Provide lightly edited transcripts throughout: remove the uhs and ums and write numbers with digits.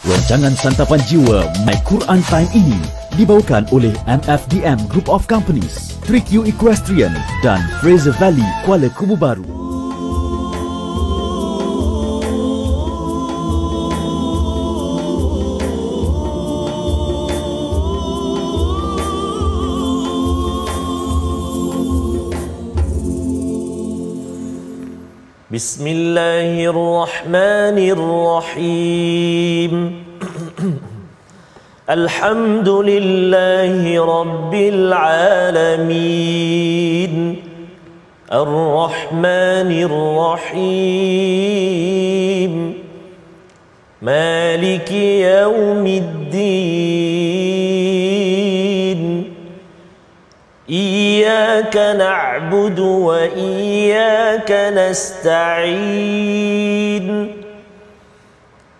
Rancangan Santapan Jiwa My Quran Time ini dibawakan oleh MFDM Group of Companies, 3Q Equestrian dan Fraser Valley Kuala Kubu Baru. Bismillahirrahmanirrahim. Alhamdulillahi Rabbil Alamin. Ar-Rahmanir-Rahim. Maliki Yawmiddin. Iyyaka na'budu wa iyyaka nasta'in.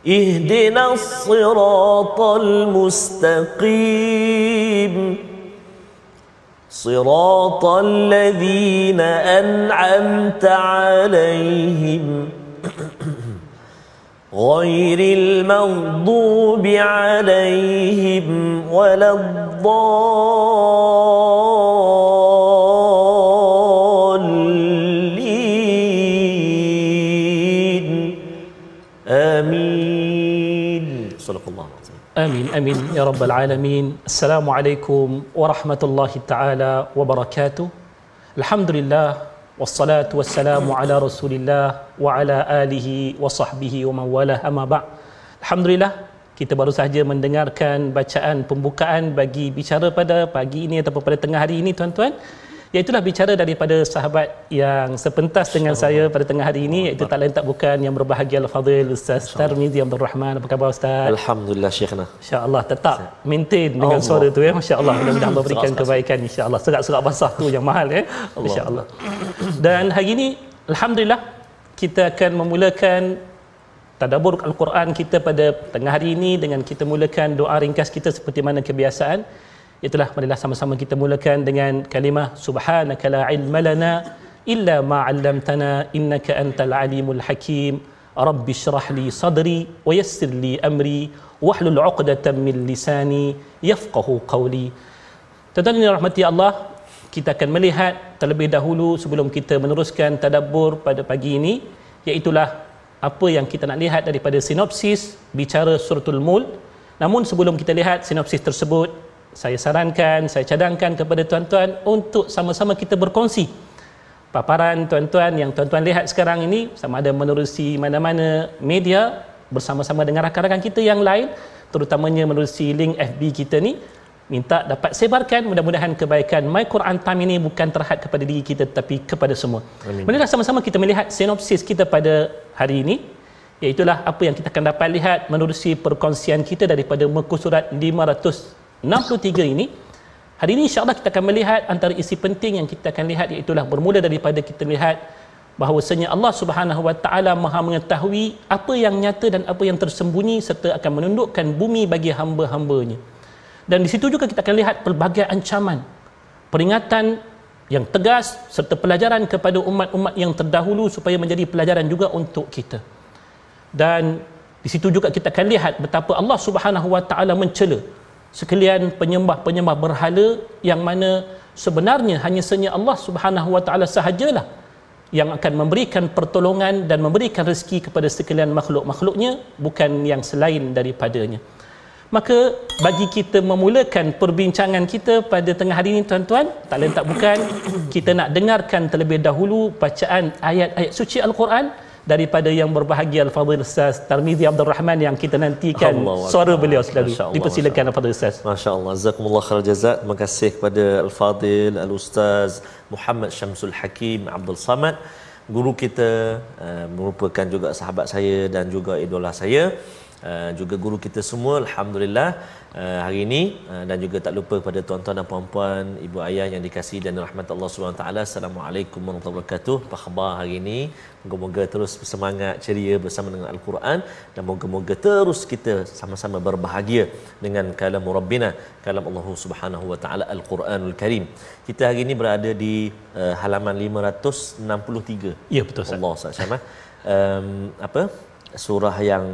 Ihdinas siratal mustaqim. Siratal ladzina an'amta 'alaihim ghairil maghdubi 'alaihim waladdallin. Amin. Sallallahu alaihi wasallam. Amin, amin ya rabbal alamin. Assalamualaikum warahmatullahi taala wabarakatuh. Alhamdulillah wassalatu wassalamu ala Rasulillah wa ala alihi wa sahbihi wa man walah, amma ba'd. Alhamdulillah, kita baru saja mendengarkan bacaan pembukaan bagi bicara pada pagi ini ataupun pada tengah hari ini, tuan-tuan. Iaitulah bicara daripada sahabat yang sepentas dengan saya pada tengah hari ini, iaitu tak lain tak bukan yang berbahagia Al-Fadhil Ustaz Tarmizi Abdul Rahman. Apa khabar Ustaz? Alhamdulillah Syekhna. Insya-Allah tetap maintain dengan suara tu ya. Masya-Allah, mudah-mudahan Allah berikan kebaikan insya-Allah. Serak-serak basah tu yang mahal ya. Insya-Allah. Dan hari ini alhamdulillah kita akan memulakan tadabbur Al-Quran kita pada tengah hari ini dengan kita mulakan doa ringkas kita seperti mana kebiasaan. Itulah, marilah sama-sama kita mulakan dengan kalimah subhanaka la ilma lana illa ma 'allamtana innaka antal alimul hakim. Rabbi shrah li sadri wa yassir li amri wahlul 'uqdatam min lisani yafqahu qawli. Tuan-tuan yang dirahmati Allah, kita akan melihat terlebih dahulu sebelum kita meneruskan tadabbur pada pagi ini, iaitulah apa yang kita nak lihat daripada sinopsis bicara suratul Mulk. Namun sebelum kita lihat sinopsis tersebut, saya sarankan, saya cadangkan kepada tuan-tuan untuk sama-sama kita berkongsi paparan tuan-tuan yang tuan-tuan lihat sekarang ini, sama ada menerusi mana-mana media bersama-sama dengan rakan-rakan kita yang lain, terutamanya menerusi link FB kita ni. Minta dapat sebarkan, mudah-mudahan kebaikan My Quran Time ini bukan terhad kepada diri kita tetapi kepada semua. Marilah sama-sama kita melihat sinopsis kita pada hari ini, iaitulah apa yang kita akan dapat lihat menerusi perkongsian kita daripada muka surat 563 ini. Hari ini insya-Allah kita akan melihat antara isi penting yang kita akan lihat, iaitulah bermula daripada kita lihat bahawasanya Allah Subhanahu wa taala Maha mengetahui apa yang nyata dan apa yang tersembunyi, serta akan menundukkan bumi bagi hamba-hambanya. Dan di situ juga kita akan lihat pelbagai ancaman, peringatan yang tegas serta pelajaran kepada umat-umat yang terdahulu supaya menjadi pelajaran juga untuk kita. Dan di situ juga kita akan lihat betapa Allah Subhanahu wa taala mencela sekalian penyembah-penyembah berhala yang mana sebenarnya hanya sahaja Allah Subhanahu wa taala sahajalah yang akan memberikan pertolongan dan memberikan rezeki kepada sekalian makhluk-makhluknya, bukan yang selain daripadanya. Maka bagi kita memulakan perbincangan kita pada tengah hari ini, tuan-tuan, tak lain tak bukan kita nak dengarkan terlebih dahulu bacaan ayat-ayat suci Al-Quran daripada yang berbahagia Al-Fadhil Ustaz Tarmizi Abdul Rahman yang kita nantikan suara beliau selalu. Dipersilakan Al-Fadhil Ustaz. Masya-Allah, jazakumullah khair jazak. Terima kasih kepada Al-Fadhil Al-Ustaz Muhammad Syamsul Hakim Abdul Samad, guru kita, merupakan juga sahabat saya dan juga idola saya, juga guru kita semua, alhamdulillah. Hari ini dan juga tak lupa kepada tuan-tuan dan puan-puan, ibu ayah yang dikasihi dan dirahmati Allah Subhanahu taala. Assalamualaikum warahmatullahi wabarakatuh. Apa khabar hari ini? Moga-moga terus bersemangat, ceria bersama dengan Al-Quran, dan moga-moga terus kita sama-sama berbahagia dengan kalam Rabbina, kalam Allah Subhanahu wa taala Al-Quranul Karim. Kita hari ini berada di halaman 563. Ya, betul Ustaz. Allah Ustaz Syamah. Apa? Surah yang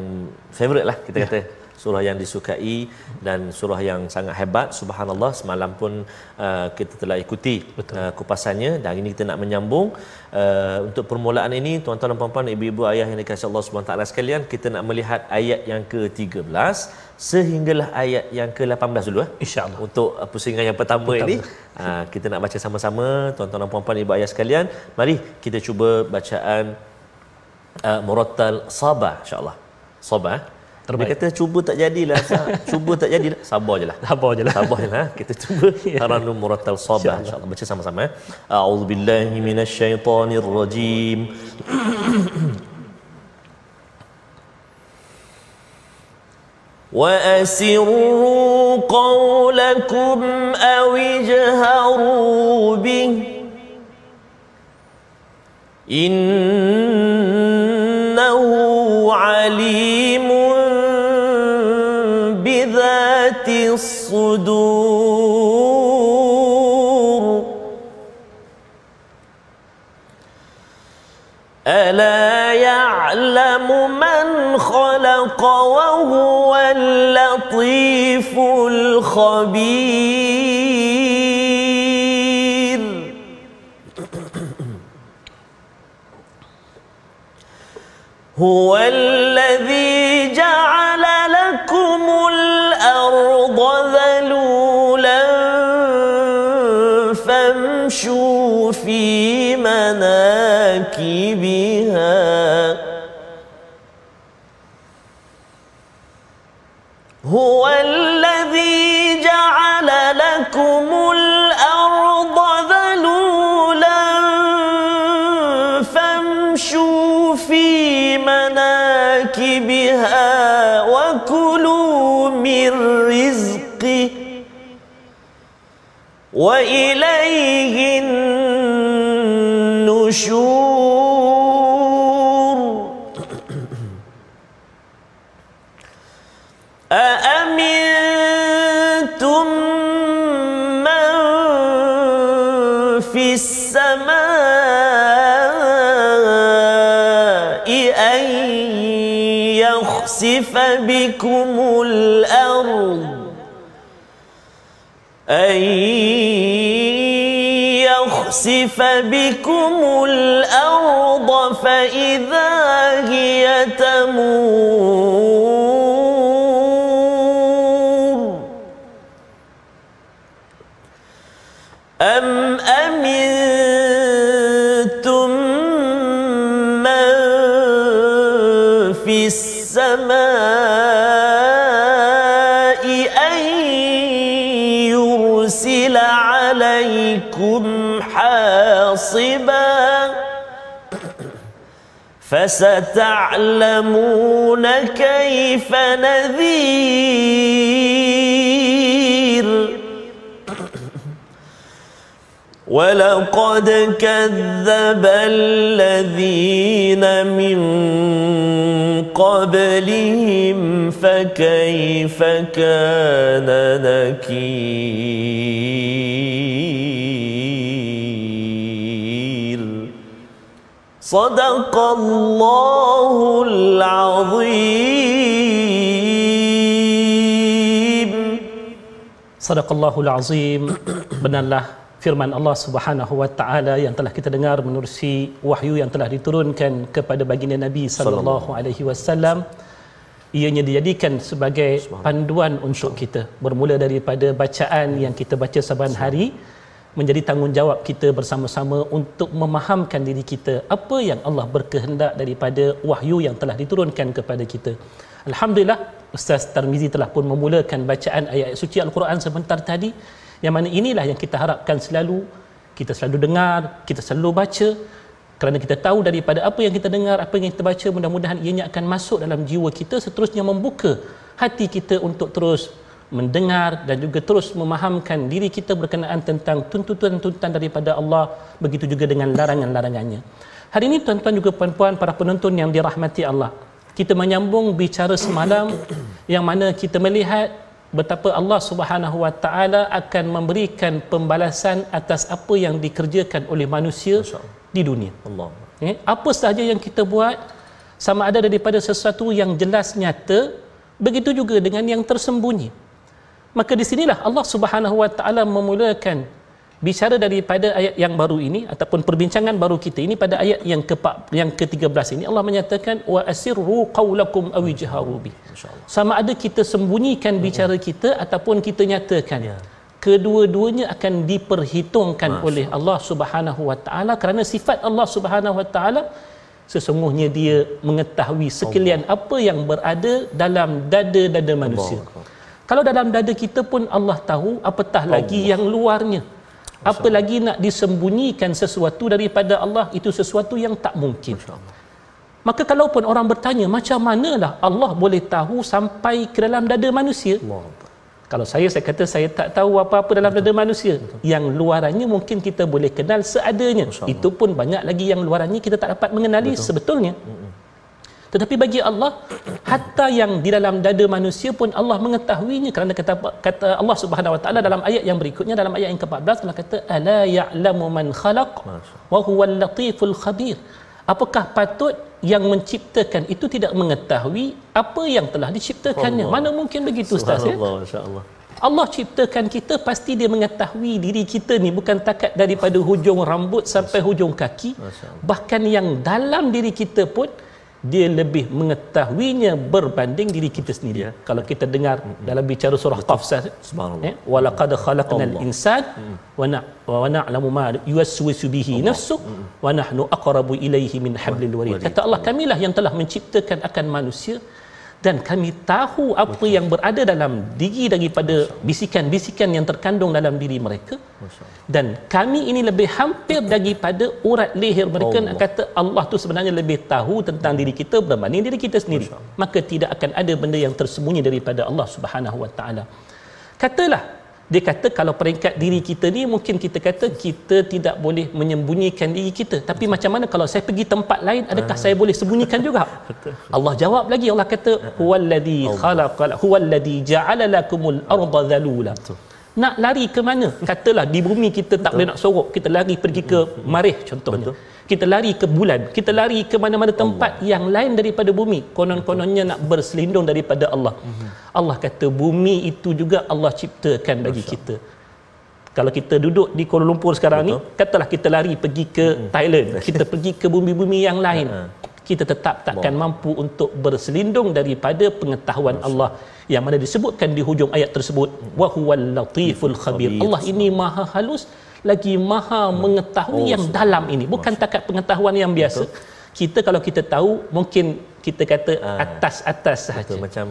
favorite lah kita kata. surah yang disukai dan surah yang sangat hebat. Subhanallah, semalam pun kita telah ikuti kupasannya dan hari ini kita nak menyambung. Untuk permulaan ini, tuan-tuan dan puan-puan, ibu-ibu, ayah yang dikasihi Allah Subhanahu taala sekalian, kita nak melihat ayat yang ke-13 sehinggalah ayat yang ke-18 dulu insya-Allah. Untuk pusingan yang pertama ini kita nak baca sama-sama, tuan-tuan dan puan-puan, ibu ayah sekalian. Mari kita cuba bacaan murattal Sabah, insya-Allah. Sabah. Terbaik. Dia kata cuba tak jadilah. Cuba tak jadilah. Sabar je lah. Sabar je lah. Kita cuba taranum murattal Sabah, insya-Allah. Baca sama-sama. A'udzubillahi minasyaitonirrajim. وَأَسِرُّوا قَوْلَكُمْ أَوِ اجْهَرُوا بِهِ إِنَّهُ عَلِيمٌ بِذَاتِ الصُّدُورِ أَلَا يَعْلَمُ مَنْ خَلَقَ وَهُوَ اللطيف الخبير هو الذي جعل لكم الأرض ذلولا فامشوا في مناكبها هو الذي جعل لكم الأرض ذلولا فامشوا في مناكبها وكلوا من رزقه وإليه النشور أأمنتم من في السماء أن يخسف بكم الأرض فإذا هي تمور أم أمنتم من في السماء أن يرسل عليكم حاصبا فستعلمون كيف نذير ولقد كذب الذين من قبلهم فكيف كان نكير صدق الله العظيم. Sadaqallahul Azim. Benarlah firman Allah Subhanahu wa taala yang telah kita dengar menerusi wahyu yang telah diturunkan kepada baginda Nabi sallallahu alaihi wasallam. Ianya dijadikan sebagai panduan untuk kita, bermula daripada bacaan yang kita baca saban hari, menjadi tanggungjawab kita bersama-sama untuk memahamkan diri kita apa yang Allah berkehendak daripada wahyu yang telah diturunkan kepada kita. Alhamdulillah, Ustaz Tarmizi telah pun memulakan bacaan ayat suci Al-Quran sebentar tadi, yang mana inilah yang kita harapkan selalu kita selalu dengar, kita selalu baca, kerana kita tahu daripada apa yang kita dengar, apa yang kita baca, mudah-mudahan ianya akan masuk dalam jiwa kita, seterusnya membuka hati kita untuk terus mendengar dan juga terus memahamkan diri kita berkenaan tentang tuntutan-tuntutan daripada Allah, begitu juga dengan larangan-larangannya. Hari ini tuan-tuan juga puan-puan, para penonton yang dirahmati Allah, kita menyambung bicara semalam yang mana kita melihat betapa Allah Subhanahu wa taala akan memberikan pembalasan atas apa yang dikerjakan oleh manusia di dunia. Allah. Apa sahaja yang kita buat, sama ada daripada sesuatu yang jelas nyata begitu juga dengan yang tersembunyi. Maka di sinilah Allah Subhanahu wa taala memulakan bicara daripada ayat yang baru ini ataupun perbincangan baru kita ini pada ayat yang ke-13 ini. Allah menyatakan wa asirru qaulakum aw ijharu bi. Sama ada kita sembunyikan bicara kita ataupun kita nyatakan. Kedua-duanya akan diperhitungkan oleh Allah Subhanahu wa taala, kerana sifat Allah Subhanahu wa taala sesungguhnya dia mengetahui sekalian apa yang berada dalam dada-dada manusia. Kalau dalam dada kita pun Allah tahu, apatah lagi yang luarnya. Apa lagi nak disembunyikan sesuatu daripada Allah, itu sesuatu yang tak mungkin. Maka kalaupun orang bertanya, macam manalah Allah boleh tahu sampai ke dalam dada manusia? Kalau saya kata saya tak tahu apa-apa dalam dada manusia. Yang luarannya mungkin kita boleh kenal seadanya. Itu pun banyak lagi yang luarannya kita tak dapat mengenali sebetulnya. Tetapi bagi Allah, hatta yang di dalam dada manusia pun Allah mengetahuinya, kerana kata Allah Subhanahu wa taala dalam ayat yang berikutnya, dalam ayat yang ke-14, Allah kata ala ya'lamu man khalaq wa huwal latiful khabir. Apakah patut yang menciptakan itu tidak mengetahui apa yang telah diciptakannya? Mana mungkin begitu, Ustaz, ya? Masya-Allah. Allah ciptakan kita, pasti dia mengetahui diri kita ni bukan takat daripada hujung rambut sampai hujung kaki. Bahkan yang dalam diri kita pun dia lebih mengetahuinya berbanding diri kita sendiri. Kalau kita dengar dalam bicara surah Qaf, wa laqad khalaqnal insana wa na'lamu ma yuwaswisu bihi nafsuh wa nahnu aqrabu ilaihi min hablil warid. Kata Allah, kamilah yang telah menciptakan akan manusia dan kami tahu apa yang berada dalam diri daripada bisikan-bisikan yang terkandung dalam diri mereka. Dan kami ini lebih hampir daripada urat leher mereka. Nak kata Allah tu sebenarnya lebih tahu tentang diri kita berbanding diri kita sendiri. Maka tidak akan ada benda yang tersembunyi daripada Allah Subhanahu wa taala. Katalah, dia kata kalau peringkat diri kita ni, mungkin kita kata kita tidak boleh menyembunyikan diri kita. Tapi macam mana kalau saya pergi tempat lain, adakah saya boleh sembunyikan juga? Allah jawab lagi, Allah kata huwallazi khalaqal huwallazi ja'ala lakumul arda dhalula. Nak lari ke mana? Katalah di bumi kita tak boleh nak sorok, kita lari pergi ke Marikh contohnya. Kita lari ke bulan, kita lari ke mana-mana tempat yang lain daripada bumi. Konon-kononnya nak berselindung daripada Allah. Allah kata bumi itu juga Allah ciptakan bagi kita. Kalau kita duduk di Kuala Lumpur sekarang ni, katalah kita lari pergi ke Thailand, kita pergi ke bumi-bumi yang lain, kita tetap takkan mampu untuk berselindung daripada pengetahuan Allah yang mana disebutkan di hujung ayat tersebut, wa huwal latiful khabir. Allah ini maha halus lagi maha mengetahui yang dalam ini, bukan takat pengetahuan yang biasa. Kita kalau kita tahu, mungkin kita kata atas-atas sahaja. Macam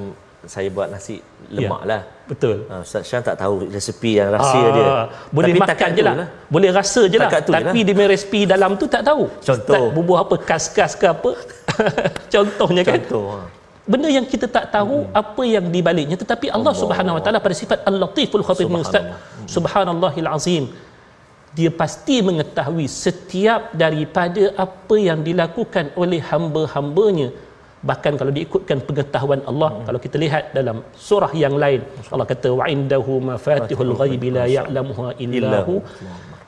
saya buat nasi lemak lah. Betul. Ustaz Syah tak tahu resipi yang rahsia dia. Boleh tapi makan je lah. Boleh rasa je lah. Tapi dia resipi dalam tu tak tahu. Contoh. Tak bubuh apa, kas-kas ke apa. Contohnya kan. Benda yang kita tak tahu apa yang dibaliknya. Tetapi Allah Subhanahu wa taala pada sifat Al-Latiful Khabir ni, Ustaz. Subhanallahil Azim. Dia pasti mengetahui setiap daripada apa yang dilakukan oleh hamba-hambanya. Bahkan kalau diikutkan pengetahuan Allah, kalau kita lihat dalam surah yang lain, Allah kata wa indahu mafatihul ghaibi la ya'lamuha illahu.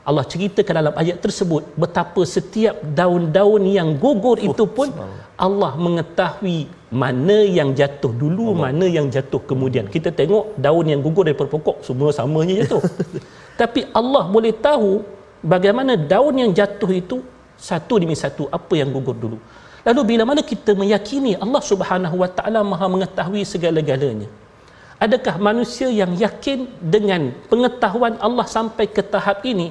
Allah ceritakan dalam ayat tersebut betapa setiap daun-daun yang gugur itu pun Allah mengetahui mana yang jatuh dulu, mana yang jatuh kemudian. Kita tengok daun yang gugur daripada pokok semua samanya jatuh. Tapi Allah boleh tahu bagaimana daun yang jatuh itu satu demi satu apa yang gugur dulu. Lalu bila mana kita meyakini Allah Subhanahu wa taala Maha mengetahui segala-galanya, adakah manusia yang yakin dengan pengetahuan Allah sampai ke tahap ini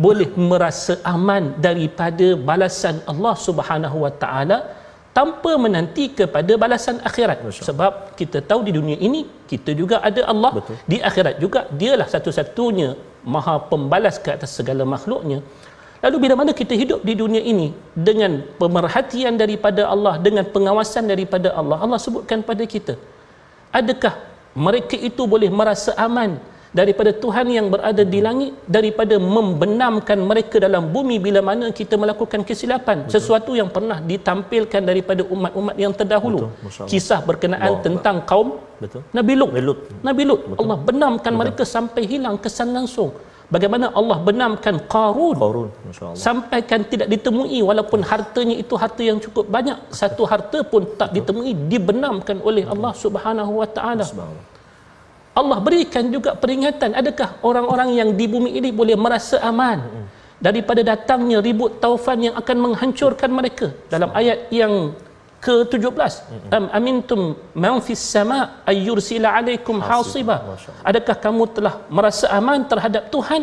boleh merasa aman daripada balasan Allah Subhanahu wa taala tanpa menanti kepada balasan akhirat? Sebab kita tahu di dunia ini kita juga ada Allah. Betul. Di akhirat juga dialah satu-satunya Maha pembalas ke atas segala makhluknya. Lalu bila mana kita hidup di dunia ini dengan pemerhatian daripada Allah, dengan pengawasan daripada Allah, Allah sebutkan pada kita, adakah mereka itu boleh merasa aman daripada Tuhan yang berada di langit, daripada membenamkan mereka dalam bumi bila mana kita melakukan kesilapan? Betul. Sesuatu yang pernah ditampilkan daripada umat-umat yang terdahulu. Kisah berkenaan tentang kaum Nabi Lut. Allah benamkan mereka sampai hilang kesan langsung. bagaimana Allah benamkan Qarun masya-Allah, sampaikan tidak ditemui walaupun hartanya itu harta yang cukup banyak, satu harta pun tak ditemui, dibenamkan oleh Allah Subhanahu wa taala. Allah berikan juga peringatan, adakah orang-orang yang di bumi ini boleh merasa aman daripada datangnya ribut taufan yang akan menghancurkan mereka? Dalam ayat yang ke-17, am amintum man fis sama' ay yursila alaikum hasiba. Adakah kamu telah merasa aman terhadap Tuhan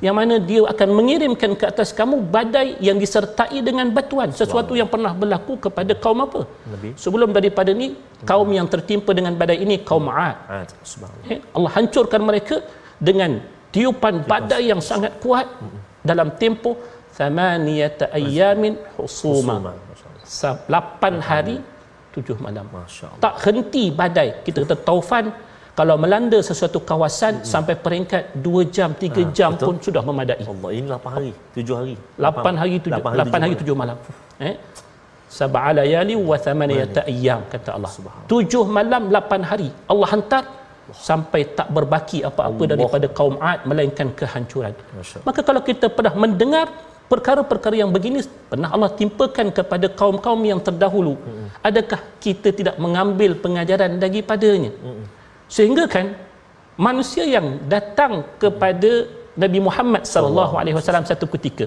yang mana dia akan mengirimkan ke atas kamu badai yang disertai dengan batuan, sesuatu yang pernah berlaku kepada kaum apa? Sebelum daripada ni, kaum yang tertimpa dengan badai ini kaum 'Ad. Allah hancurkan mereka dengan tiupan badai yang sangat kuat dalam tempoh 8 ayyamin husuma. 8 hari 7 malam. Tak henti badai. Kita kata taufan kalau melanda sesuatu kawasan sampai peringkat 2 jam 3 jam betul, pun sudah memadai. Allah, ini 8 hari 7 hari 8 hari 7 malam. Sab'a layali wa 8 ayyam kata Allah. 7 malam 8 hari Allah hantar sampai tak berbaki apa-apa daripada kaum 'Ad melainkan kehancuran. Maka kalau kita pernah mendengar perkara-perkara yang begini pernah Allah timpakan kepada kaum-kaum yang terdahulu, adakah kita tidak mengambil pengajaran daripadanya? Sehingga kan manusia yang datang kepada Nabi Muhammad sallallahu alaihi wasallam satu ketika,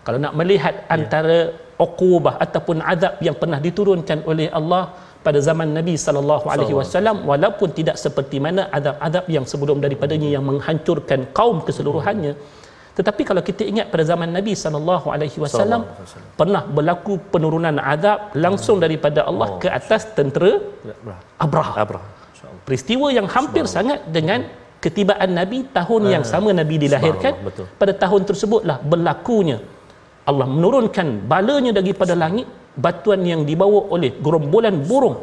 kalau nak melihat antara uqubah ataupun azab yang pernah diturunkan oleh Allah pada zaman Nabi sallallahu alaihi wasallam, walaupun tidak seperti mana azab-azab yang sebelum daripadanya yang menghancurkan kaum keseluruhannya, tetapi kalau kita ingat pada zaman Nabi sallallahu alaihi wasallam pernah berlaku penurunan azab langsung daripada Allah ke atas tentera Abrahah. Peristiwa yang hampir sangat dengan ketibaan Nabi tahun yang sama Nabi dilahirkan. Pada tahun tersebutlah berlakunya Allah menurunkan balanya daripada langit, batuan yang dibawa oleh gerombolan burung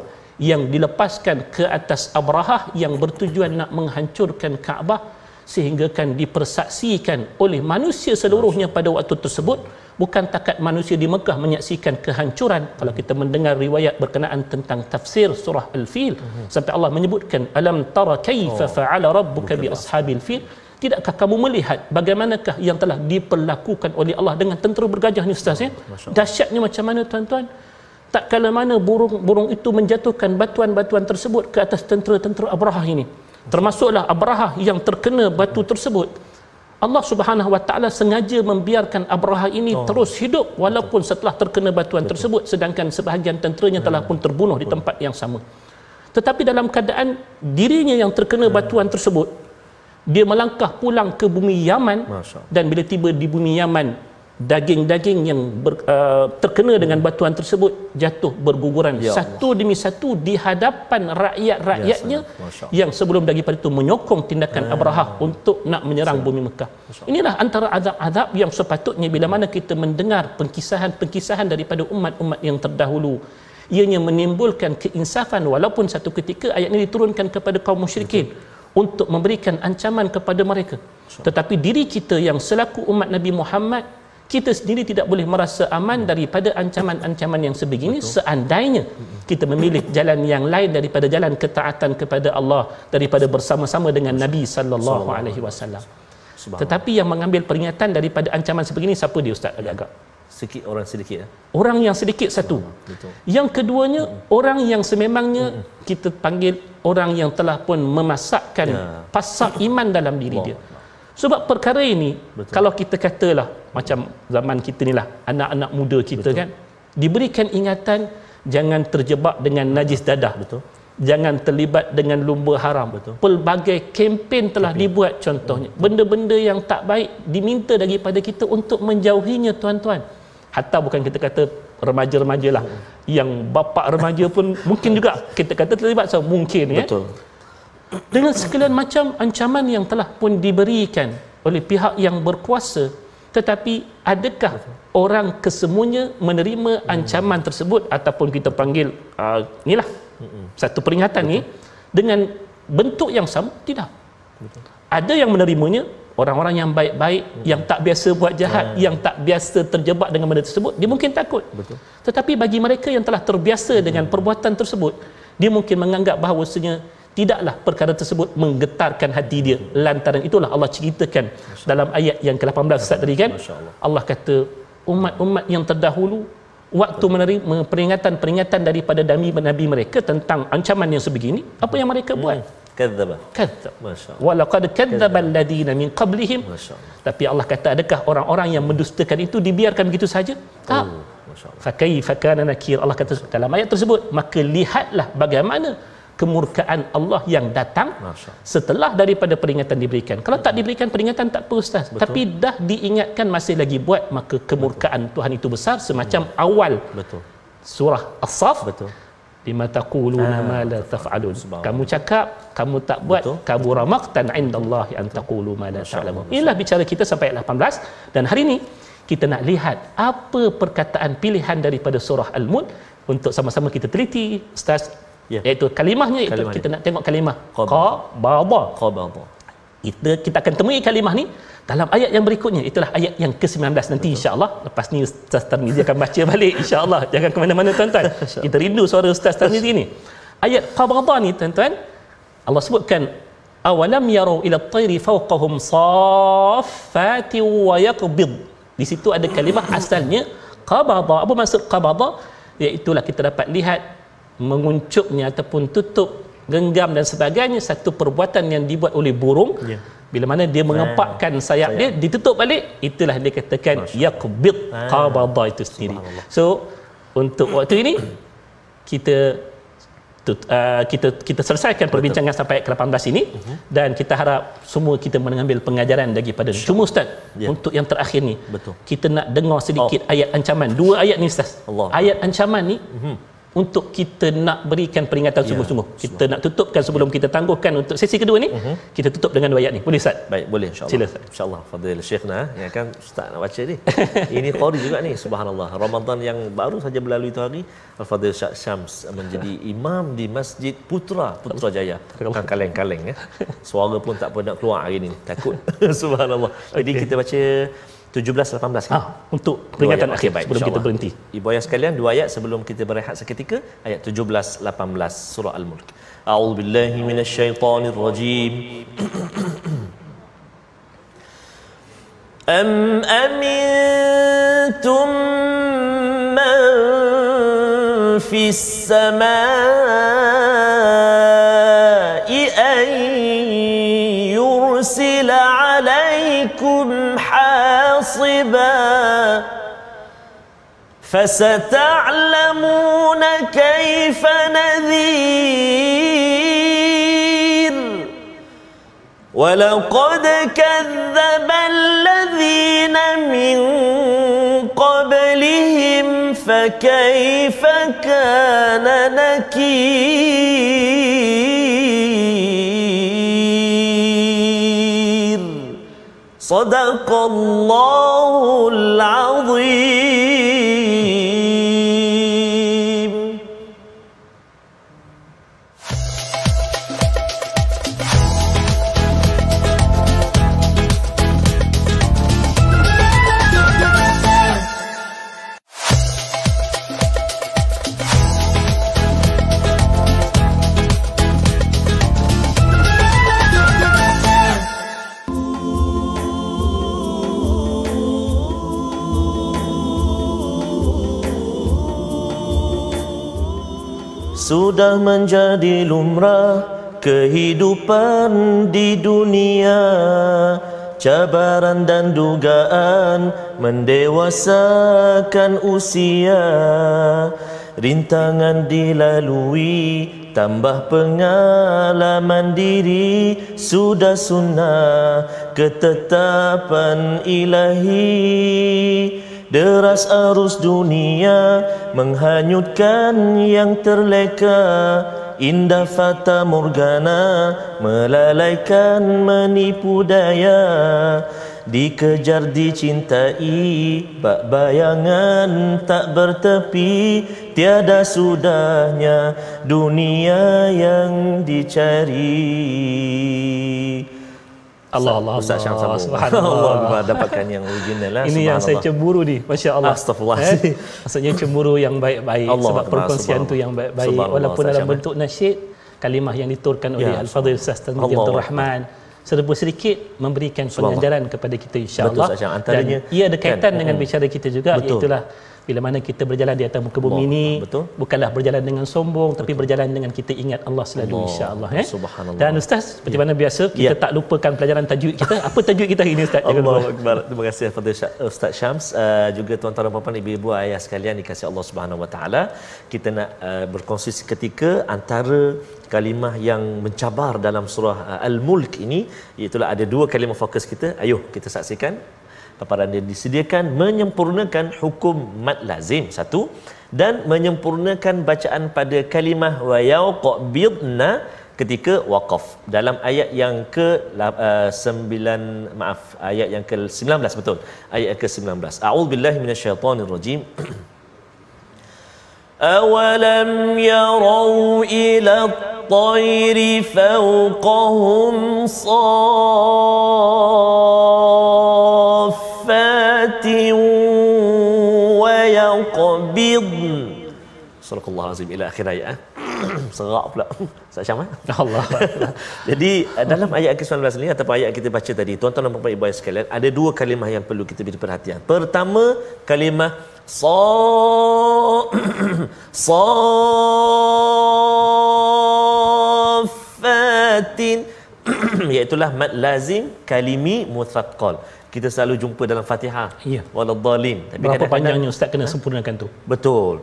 yang dilepaskan ke atas Abrahah yang bertujuan nak menghancurkan Kaabah, sehingga kan dipersaksikan oleh manusia seluruhnya pada waktu tersebut. Bukan takat manusia di Mekah menyaksikan kehancuran. Kalau kita mendengar riwayat berkenaan tentang tafsir surah Al-Fil, sampai Allah menyebutkan alam tara kaifa fa'ala rabbuka bi ashabil fil, tidakkah kamu melihat bagaimanakah yang telah diperlakukan oleh Allah dengan tentera bergajah ni ustaz ya? Dahsyatnya macam mana tuan-tuan? Tak kala mana burung itu menjatuhkan batuan-batuan tersebut ke atas tentera-tentera Abrahah ini. Termasuklah Abrahah yang terkena batu tersebut. Allah Subhanahu wa taala sengaja membiarkan Abrahah ini terus hidup walaupun setelah terkena batuan tersebut, sedangkan sebahagian tenteranya telah pun terbunuh di tempat yang sama. Tetapi dalam keadaan dirinya yang terkena batuan tersebut, dia melangkah pulang ke bumi Yaman, dan bila tiba di bumi Yaman, daging-daging yang terkena dengan batuan tersebut jatuh berguguran satu demi satu di hadapan rakyat-rakyatnya yang sebelum daripada itu menyokong tindakan Abrahah untuk nak menyerang bumi Mekah. Inilah antara azab-azab yang sepatutnya bila mana kita mendengar pengkisahan-pengkisahan daripada umat-umat yang terdahulu, ianya menimbulkan keinsafan walaupun satu ketika ayat ini diturunkan kepada kaum musyrikin untuk memberikan ancaman kepada mereka. Tetapi diri kita yang selaku umat Nabi Muhammad, kita sendiri tidak boleh merasa aman daripada ancaman-ancaman yang sebegini seandainya kita memilih jalan yang lain daripada jalan ketaatan kepada Allah, daripada bersama-sama dengan Nabi sallallahu alaihi wasallam. Tetapi yang mengambil peringatan daripada ancaman sebegini siapa dia ustaz? Agak-agak sedikit orang sedikit ya. Orang yang sedikit satu. Yang keduanya orang yang sememangnya kita panggil orang yang telah pun memasakkan pasak iman dalam diri dia. Sebab perkara ini kalau kita katalah macam zaman kita ni lah, anak-anak muda kita kan diberikan ingatan jangan terjebak dengan najis dadah, jangan terlibat dengan lumba haram. Pelbagai kempen telah dibuat, contohnya benda-benda yang tak baik diminta daripada kita untuk menjauhinya tuan-tuan. Hatta bukan kita kata remaja-remaja lah, yang bapa remaja pun mungkin juga kita kata terlibat, so mungkin ya. Dengan sekalian macam ancaman yang telah pun diberikan oleh pihak yang berkuasa, tetapi adakah orang kesemuanya menerima ancaman tersebut ataupun kita panggil inilah satu peringatan ni dengan bentuk yang sama? Tidak. Ada yang menerimanya, orang-orang yang baik-baik, yang tak biasa buat jahat, yang tak biasa terjebak dengan benda tersebut, dia mungkin takut. Tetapi bagi mereka yang telah terbiasa dengan perbuatan tersebut, dia mungkin menganggap bahawasanya tidaklah perkara tersebut menggetarkan hati dia. Lantaran itulah Allah ceritakan dalam ayat yang ke-18 Ustaz tadi kan, Allah kata umat-umat yang terdahulu waktu menerima peringatan-peringatan daripada nabi mereka tentang ancaman yang sebegini, apa yang mereka buat? Kadzdzab. Masyaallah. Wa laqad kadzdzaba alladziina min qablihim. Tapi Allah kata, adakah orang-orang yang mendustakan itu dibiarkan begitu saja? Tak. Fa kaifa kana nakir. Allah kata dalam ayat tersebut, maka lihatlah bagaimana kemurkaan Allah yang datang setelah daripada peringatan diberikan. Kalau tak diberikan peringatan tak apa Ustaz. Betul. Tapi dah diingatkan masih lagi buat, maka kemurkaan Tuhan itu besar. Semacam awal surah As-Saff. Lima taquluna ma la taf'alun. Kamu cakap, kamu tak buat, kabura maqtan 'indallahi an taqulu ma la ta'lamun. Inilah bicara kita sampai ayat 18, dan hari ini kita nak lihat apa perkataan pilihan daripada surah Al-Mulk untuk sama-sama kita teliti Ustaz. Iaitu kalimahnya, iaitu kita nak tengok kalimah qabada. Kita akan temui kalimah ni dalam ayat yang berikutnya. Itulah ayat yang ke-19 nanti insya-Allah. Lepas ni Ustaz Tarmizi akan baca balik insya-Allah. Jangan ke mana-mana tuan-tuan. Kita rindu suara Ustaz Tarmizi ni. Ayat qabada ni tuan-tuan, Allah sebutkan awalam yarau ila at-tayri fawqahum saffati wa yaqbid. Di situ ada kalimah asalnya qabada. Apa maksud qabada? Iaitulah kita dapat lihat menguncupnya ataupun tutup, genggam dan sebagainya, satu perbuatan yang dibuat oleh burung. Bila mana dia mengepakkan sayap dia, ditutup balik, itulah dia katakan yaqbid, qabada itu sendiri. So untuk waktu ini kita selesaikan perbincangan sampai ke-18 ini, dan kita harap semua kita mengambil pengajaran daripada ini. Cuma Ustaz, untuk yang terakhir ni, kita nak dengar sedikit ayat ancaman. 2 ayat ni Ustaz. Ayat ancaman ni untuk kita nak berikan peringatan sungguh-sungguh. Kita nak tutupkan sebelum kita tangguhkan untuk sesi kedua ni. Kita tutup dengan 2 ayat ni. Boleh Ustaz? Baik, boleh insya-Allah. Sila Ustaz. Insya-Allah fadil Syekhna, ya kan Ustaz nak baca ni. Ini qari juga ni, subhanallah. Ramadan yang baru saja berlalu itu hari, Al-Fadil Syekh Syams menjadi imam di Masjid Putrajaya. Bukan kaleng-kaleng ya. Suara pun tak pernah keluar hari ni. Takut. Subhanallah. Jadi kita baca 17-18 kan? Untuk peringatan akhir sebelum kita berhenti. Ibu ayah sekalian, 2 ayat sebelum kita berehat seketika, ayat 17-18 surah Al-Mulk. A'udzubillahi minasyaitonirrajim. Am amintum man fis samaa'i an yursila 'alaikum حاصبا فستعلمون كيف نذير ولقد كذب الذين من قبلهم فكيف كان نكير صدق الله العظيم. Sudah menjadi lumrah kehidupan di dunia, cabaran dan dugaan mendewasakan usia, rintangan dilalui, tambah pengalaman diri, sudah sunnah ketetapan ilahi. Deras arus dunia menghanyutkan yang terleka, indah fata morgana melalaikan menipu daya, dikejar dicintai bak bayangan tak bertepi, tiada sudahnya dunia yang dicari. Allah Ustaz Syam sambung. Subhanallah, dapatkan yang original lah. Ini yang saya cemburu ni, masya-Allah. Astagfirullahalazim. Maksudnya cemburu yang baik-baik, sebab perkongsian tu yang baik-baik, walaupun dalam bentuk nasyid, kalimah yang diturunkan oleh Al-Fadhil Ustaz Tarmizi Abdul Rahman serba sedikit memberikan pengajaran kepada kita insya-Allah. Dan ia ada kaitan dengan bicara kita juga, iaitulah bila mana kita berjalan di atas muka bumi ini bukanlah berjalan dengan sombong, tapi berjalan dengan kita ingat Allah selalu insya-Allah. Dan Ustaz, seperti mana biasa kita tak lupakan pelajaran tajwid kita. Apa tajwid kita hari ini Ustaz? Allahu Akbar. Terima kasih kepada Ustaz Syams, juga tuan-tuan dan puan-puan, ibu-ibu, ayah sekalian dikasihi Allah Subhanahu Wa Taala. Kita nak berkongsi seketika antara kalimah yang mencabar dalam surah Al-Mulk ini, iaitu ada dua kalimah fokus kita. Ayuh kita saksikan. Paparan dia disediakan menyempurnakan hukum mad lazim satu, dan menyempurnakan bacaan pada kalimah wa yaqbidna ketika waqaf dalam ayat yang ke 9, ayat yang ke-19, betul, ayat ke-19. A'udzubillahi minasyaitonirrajim. أَوَلَمْ يَرَوْا إِلَى الطَّيْرِ فَوْقَهُمْ صَافَّاتٍ وَيَقْبِضْنَ. Subhanallahazim ila akhir ayat. Serak pula Ustaz Syam. Allah. Jadi dalam ayat ke-19 ni ataupun ayat kita baca tadi, tuan-tuan dan puan-puan, ibu ayah sekalian, ada dua kalimah yang perlu kita beri perhatian. Pertama, kalimah Saffatin iaitulah mad lazim kalimi muthaqqal. Kita selalu jumpa dalam Fatihah. Waladhdallin. Tapi berapa panjangnya Ustaz kena sempurnakan tu? Betul.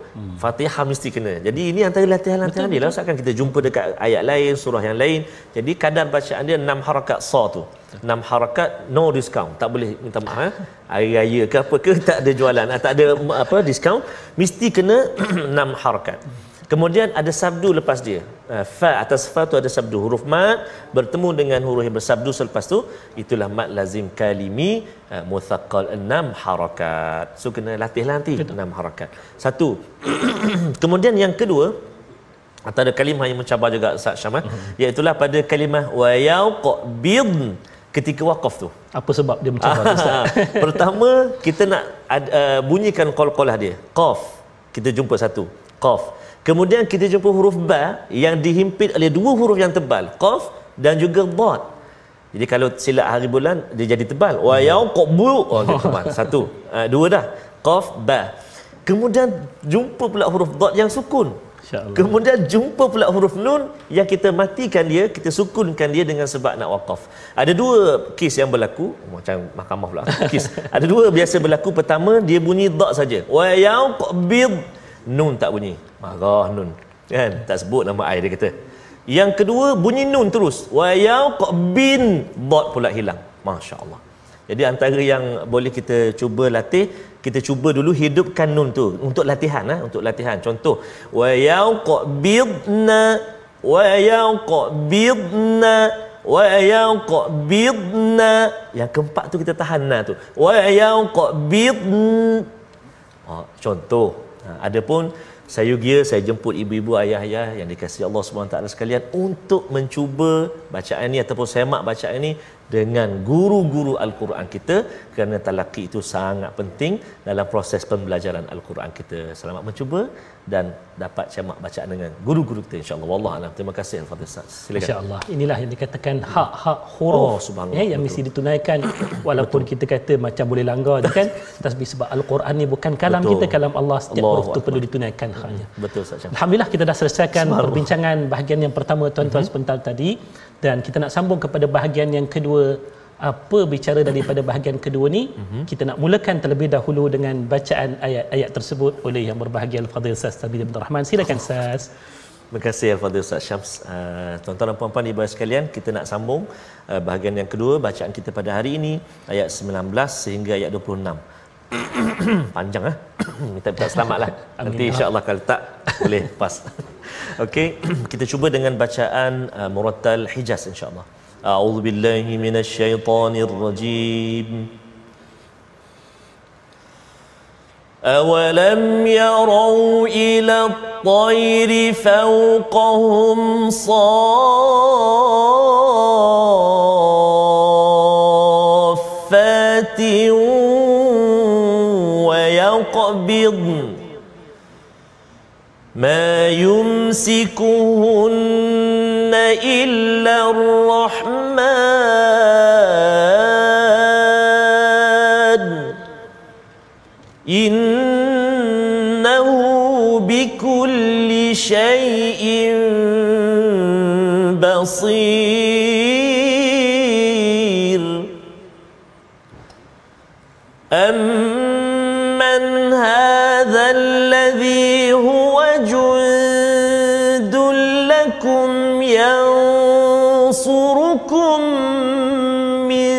Fatihah mesti kena. Jadi ini antara latihan-latihan dia lah. Ustaz, kan kita jumpa dekat ayat lain, surah yang lain. Jadi kadar bacaan dia 6 harakat sa tu. 6 harakat, no discount. Tak boleh minta maaf. Hari raya ke apa ke, tak ada jualan, tak ada apa discount. Mesti kena 6 harakat. Kemudian ada sabdu lepas dia. Fa atas fa tu ada sabdu. Huruf mad bertemu dengan huruf yang bersabdu selepas tu, itulah mad lazim kalimi muthaqqal, 6 harakat. So kena latih nanti 6 harakat. Satu. Kemudian yang kedua, antara kalimah yang mencabar juga Ustaz Syam, iaitulah pada kalimah wa yaqbid ketika waqaf tu. Apa sebab dia mencabar Ustaz? Pertama, kita nak bunyikan qalqalah dia. Qaf. Kita jumpa satu. Qaf. Kemudian kita jumpa huruf ba yang dihimpit oleh dua huruf yang tebal, qaf dan juga dad. Jadi kalau silap hari bulan dia jadi tebal. Wa yaqbu, dia tebal. Satu, dua dah. Qaf ba. Kemudian jumpa pula huruf dad yang sukun. Kemudian jumpa pula huruf nun yang kita matikan dia, kita sukunkan dia dengan sebab nak waqaf. Ada dua kes yang berlaku, macam mahkamah pula. Kes. Ada dua biasa berlaku. Pertama, dia bunyi dad saja. Wa yaqbid, nun tak bunyi. Marah nun. Kan? Tak sebut nama air dia kata. Yang kedua, bunyi nun terus. Wa yaqbin, dad pula hilang. Masya-Allah. Jadi antara yang boleh kita cuba latih, kita cuba dulu hidupkan nun tu untuk latihan, untuk latihan. Contoh, wa yaqbidna, wa yaqbidna, wa yaqbidna. Yang keempat tu kita tahan tu. Wa yaqbidn. Contoh. Adapun saya jemput ibu-ibu, ayah-ayah yang dikasihi Allah SWT sekalian untuk mencuba bacaan ini ataupun semak bacaan ini dengan guru-guru Al-Quran kita, kerana talaqi itu sangat penting dalam proses pembelajaran Al-Quran kita. Selamat mencuba dan dapat semak bacaan dengan guru-guru kita, insya-Allah. Wallahu a'lam. Terima kasih Al-Fadhil Ustaz. Silakan. Insya-Allah. Inilah yang dikatakan hak-hak huruf yang mesti ditunaikan, walaupun kita kata macam boleh langgar kan, tapi sebab Al-Quran ni bukan kalam kita, kalam Allah. Setiap huruf tu perlu ditunaikan haknya. Betul Ustaz. Alhamdulillah kita dah selesaikan perbincangan bahagian yang pertama tuan-tuan sebentar tadi, dan kita nak sambung kepada bahagian yang kedua. Apa bicara daripada bahagian kedua ni, kita nak mulakan terlebih dahulu dengan bacaan ayat-ayat tersebut oleh yang berbahagia Al-Fadhil Ustaz Tarmizi Abdul Rahman. Silakan Ustaz. Terima kasih Al-Fadhil Ustaz Syams. Tuan-tuan dan puan-puan, ibu sekalian, kita nak sambung bahagian yang kedua bacaan kita pada hari ini, ayat 19 sehingga ayat 26. Panjang minta selamatlah. Nanti insya-Allah kalau tak boleh pas. Okey, kita cuba dengan bacaan murattal Hijaz insya-Allah. A'udzu billahi minasyaitonir rajim. Awalam yarau ila at-tayri fawqahum saffatin wa yaqbidn. ما يمسكهن الرحمن إنه بكل شيء بصير أمن هذا الذي هو جند لكم ينصركم من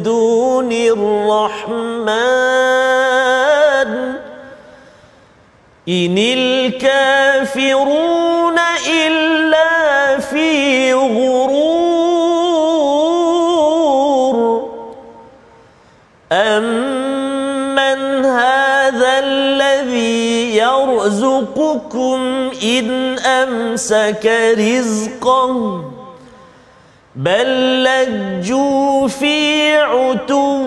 دون الرحمن إن الكافرون إلا في غرور أمن هذا الذي يرزقكم إن أمسك رزقه بل لجوا في عتو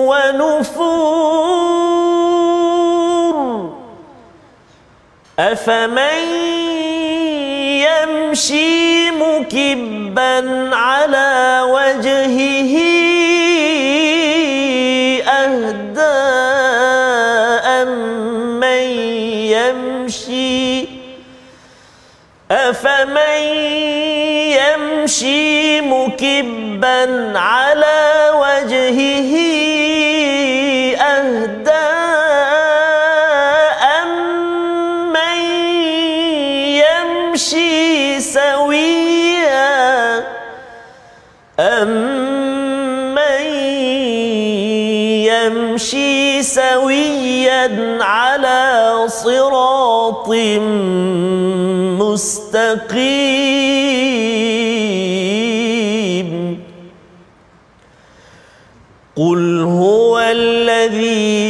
ونفور أفمن يمشي مكبا على وجهه أهدى أفمن يمشي مكبا على وجهه أهدى أمن يمشي سويا على صراط مستقيم قل هو الذي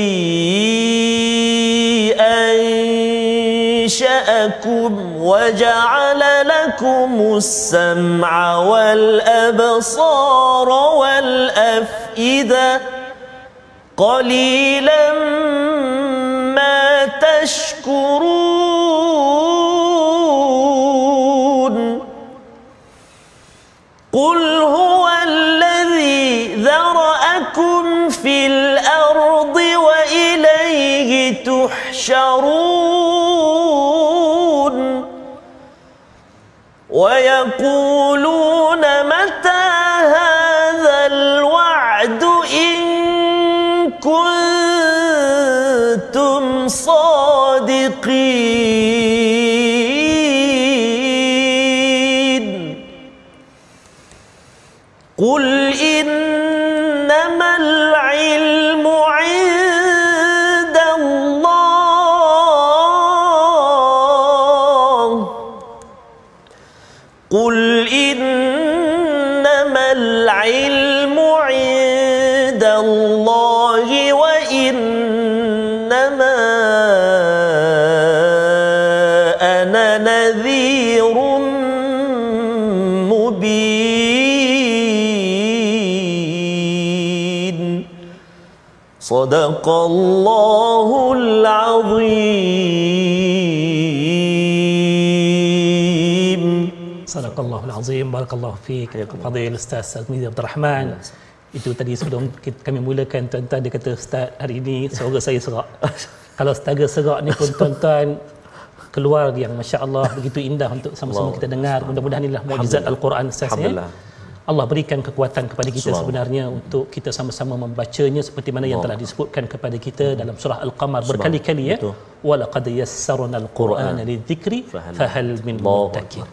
أنشأكم وجعل لكم السمع والأبصار والأفئدة قليلا ما تشكرون قل هو الذي ذرأكم في الأرض وإليه تحشرون ويقولون متى هذا الوعد إن كنتم صادقين قل إنما العلم عند الله قل إنما العلم عند الله وإنما أنا نذير مبين صدق الله العظيم Sadaqallahul Azim. Barakallahu fiik. Fadil Ustaz Azmi Abdul Rahman. Itu tadi sebelum kami mulakan, tuan-tuan, dia kata, Ustaz, hari ini suara saya serak. Kalau setaga serak ni pun tuan-tuan keluar yang masya-Allah begitu indah untuk sama-sama kita dengar. Mudah-mudahan inilah mukjizat Al-Quran, Ustaz, ya. Allah berikan kekuatan kepada kita sebenarnya untuk kita sama-sama membacanya seperti mana yang telah disebutkan kepada kita dalam surah Al-Qamar berkali-kali, ya. Wa laqad yassarna al-Qur'ana lidzikri fahal min muddakir.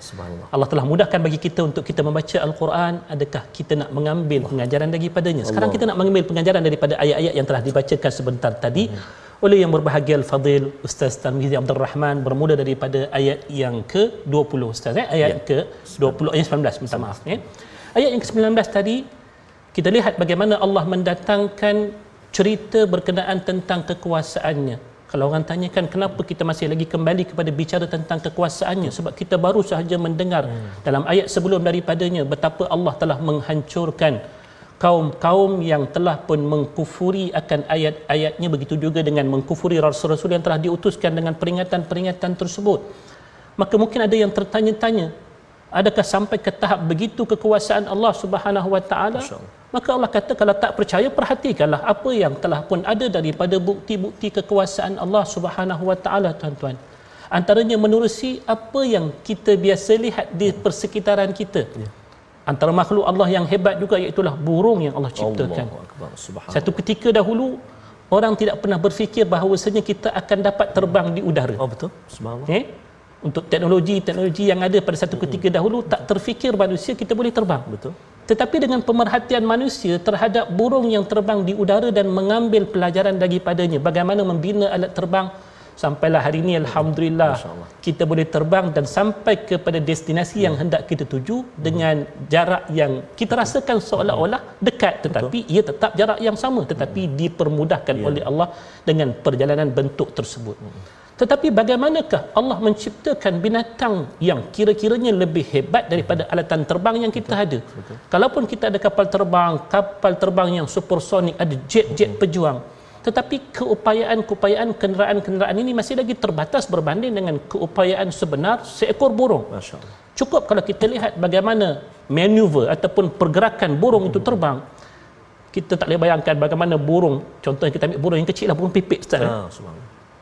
Allah telah mudahkan bagi kita untuk kita membaca Al-Quran. Adakah kita nak mengambil pengajaran daripadanya? Sekarang kita nak mengambil pengajaran daripada ayat-ayat yang telah dibacakan sebentar tadi oleh yang berbahagia Al-Fadil Ustaz Tarmizi Abdul Rahman, bermula daripada ayat yang ke-20, Ustaz, ya? Ayat ke-20, ayat 19, minta maaf, ya. Ayat yang ke-19 tadi kita lihat bagaimana Allah mendatangkan cerita berkenaan tentang kekuasaannya. Kalau orang tanyakan kenapa kita masih lagi kembali kepada bicara tentang kekuasaannya, sebab kita baru sahaja mendengar dalam ayat sebelum daripadanya betapa Allah telah menghancurkan kaum-kaum yang telah pun mengkufuri akan ayat-ayatnya, begitu juga dengan mengkufuri rasul-rasul yang telah diutuskan dengan peringatan-peringatan tersebut. Maka mungkin ada yang tertanya-tanya, Adakah sampai ke tahap begitu kekuasaan Allah Subhanahu wa taala? Maka Allah kata kalau tak percaya perhatikanlah apa yang telah pun ada daripada bukti-bukti kekuasaan Allah Subhanahu wa taala tuan-tuan. Antaranya menerusi apa yang kita biasa lihat di persekitaran kita. Antara makhluk Allah yang hebat juga iaitu burung yang Allah ciptakan. Satu ketika dahulu orang tidak pernah berfikir bahawasanya kita akan dapat terbang di udara. Oh betul. Subhanallah. Untuk teknologi yang ada pada satu ketika dahulu tak terfikir manusia kita boleh terbang. Betul. Tetapi dengan pemerhatian manusia terhadap burung yang terbang di udara dan mengambil pelajaran daripadanya bagaimana membina alat terbang, sampailah hari ini alhamdulillah kita boleh terbang dan sampai kepada destinasi yang hendak kita tuju dengan jarak yang kita rasakan seolah-olah dekat, tetapi ia tetap jarak yang sama, tetapi dipermudahkan oleh Allah dengan perjalanan bentuk tersebut. Tetapi bagaimanakah Allah menciptakan binatang yang kira-kiranya lebih hebat daripada alatan terbang yang kita ada? Kalaupun kita ada kapal terbang yang supersonik, ada jet-jet pejuang, tetapi keupayaan kenderaan ini masih lagi terbatas berbanding dengan keupayaan sebenar seekor burung. Cukup kalau kita lihat bagaimana manuver ataupun pergerakan burung itu terbang, kita tak boleh bayangkan bagaimana burung, contohnya kita ambil burung yang kecil lah, burung pipit Ustaz.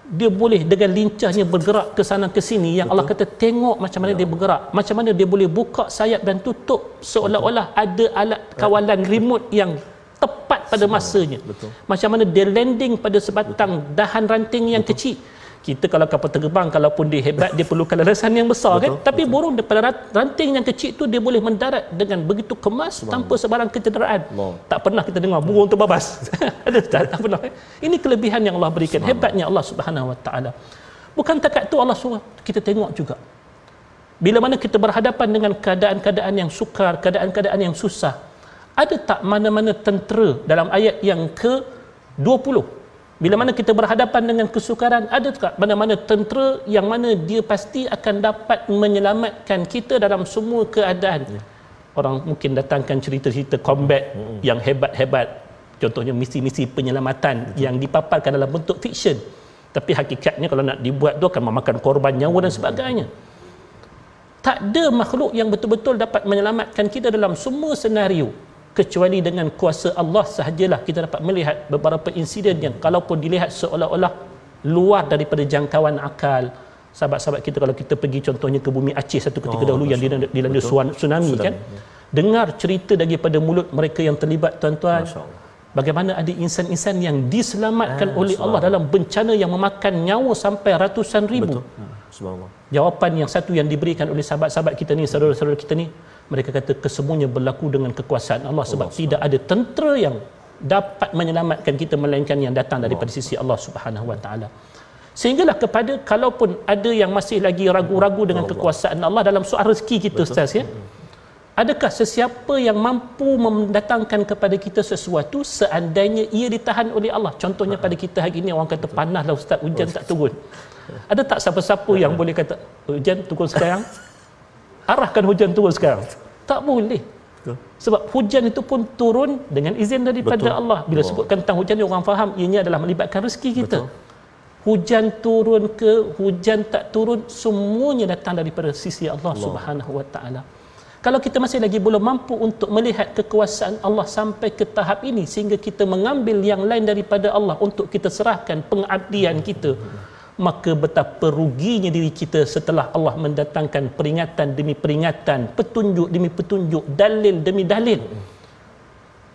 Dia boleh dengan lincahnya bergerak ke sana ke sini, yang Allah kata tengok macam mana dia bergerak, macam mana dia boleh buka sayap dan tutup seolah-olah ada alat kawalan remote yang tepat pada masanya. Macam mana dia landing pada sebatang dahan ranting yang kecil. Kita kalau kapal terbang, kalaupun dia hebat, dia perlukan landasan yang besar, kan? Tapi burung daripada ranting yang kecil tu dia boleh mendarat dengan begitu kemas tanpa sebarang kecederaan. Tak pernah kita dengar burung terbabas. Ada tak pernah. Ini kelebihan yang Allah berikan, hebatnya Allah Subhanahu wa taala. Bukan takat tu Allah suruh kita tengok juga. Bila mana kita berhadapan dengan keadaan-keadaan yang sukar, keadaan-keadaan yang susah, ada tak mana-mana tentera dalam ayat yang ke-20? Bila mana kita berhadapan dengan kesukaran, ada tak mana-mana tentera yang mana dia pasti akan dapat menyelamatkan kita dalam semua keadaan? Orang mungkin datangkan cerita-cerita combat yang hebat-hebat, contohnya misi-misi penyelamatan yang dipaparkan dalam bentuk fiksyen, tapi hakikatnya kalau nak dibuat tu akan memakan korban nyawa dan sebagainya. Tak ada makhluk yang betul-betul dapat menyelamatkan kita dalam semua senario kecuali dengan kuasa Allah sahajalah kita dapat melihat beberapa insiden yang kalaupun dilihat seolah-olah luar daripada jangkauan akal. Sahabat-sahabat kita kalau kita pergi contohnya ke bumi Aceh satu ketika dahulu yang dilanda tsunami kan, dengar cerita daripada mulut mereka yang terlibat tuan-tuan, bagaimana ada insan-insan yang diselamatkan oleh Allah dalam bencana yang memakan nyawa sampai ratusan ribu. Jawapan yang satu yang diberikan oleh sahabat-sahabat kita ni, saudara-saudara kita ni, mereka kata kesemuanya berlaku dengan kekuasaan Allah, sebab tidak ada tentera yang dapat menyelamatkan kita melainkan yang datang daripada sisi Allah Subhanahu wa taala. Sehinggalah kepada kalaupun ada yang masih lagi ragu-ragu dengan kekuasaan Allah dalam soal rezeki kita, Ustaz, ya, adakah sesiapa yang mampu mendatangkan kepada kita sesuatu seandainya ia ditahan oleh Allah? Contohnya pada kita hari ini orang kata panaslah Ustaz, hujan tak turun. Ada tak siapa-siapa yang boleh kata hujan turun sekarang, arahkan hujan turun sekarang? Tak boleh. Sebab hujan itu pun turun dengan izin daripada Allah. Bila sebutkan tentang hujan, orang faham ianya adalah melibatkan rezeki kita. Hujan turun ke hujan tak turun, semuanya datang daripada sisi Allah Subhanahu wa taala. Kalau kita masih lagi belum mampu untuk melihat kekuasaan Allah sampai ke tahap ini sehingga kita mengambil yang lain daripada Allah untuk kita serahkan pengabdian kita, maka betapa ruginya diri kita setelah Allah mendatangkan peringatan demi peringatan, petunjuk demi petunjuk, dalil demi dalil.